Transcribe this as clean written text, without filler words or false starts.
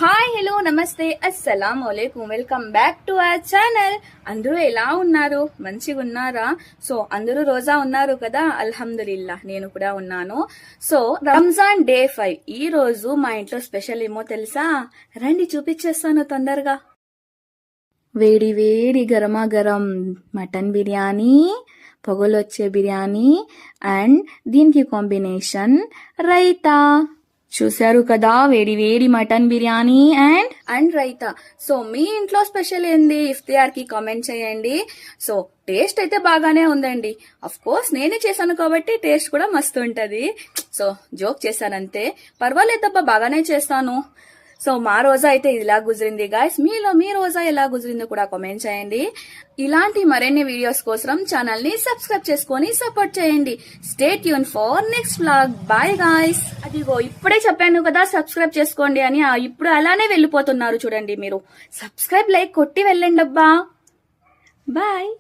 Hi hello నమస్తే అస్సలాం వాలేకుమ్ welcome back to our channel. అందరూ ఎలా ఉన్నారు? మంచిగా ఉన్నారా? సో అందరూ రోజా ఉన్నారు కదా, అల్హమ్దులిల్లా నేను కూడా ఉన్నాను. సో రంజాన్ డే 5 ఈ రోజు మా ఇంట్లో స్పెషల్ ఏమో తెలుసా? రండి చూపించేస్తాను తొందరగా. వేడి వేడి గరమా గరం మటన్ బిర్యానీ, పొగలొచ్చే బిర్యానీ అండ్ దీనికి కాంబినేషన్ రైతా. చూశారు కదా, వేడి వేడి mutton biryani and raita. So మీ ఇంట్లో స్పెషల్ ఏంది? ఇఫ్తియార్ కి కామెంట్ చేయండి. సో టేస్ట్ అయితే బాగానే ఉందండి. అఫ్ కోర్స్ నేనే చేశాను కాబట్టి టేస్ట్ కూడా మస్తు ఉంటది. సో జోక్ చేశానంతే, పర్వాలేదబ్బా బాగానే చేస్తాను. సో మా రోజా అయితే ఇలా గుజరింది గాయస్. మీలో మీ రోజా ఎలా గుజరిందో కూడా కామెంట్ చేయండి. ఇలాంటి మరిన్ని వీడియోస్ కోసం ఛానల్ ని సబ్స్క్రైబ్ చేసుకొని సపోర్ట్ చేయండి. Stay tune for next vlog. Bye guys. అదిగో ఇప్పుడే చెప్పాను కదా సబ్స్క్రైబ్ చేసుకోండి అని, ఇప్పుడు అలానే వెళ్ళిపోతున్నారు చూడండి మీరు. సబ్స్క్రైబ్ లైక్ కొట్టి వెళ్ళండి అబ్బా. బాయ్.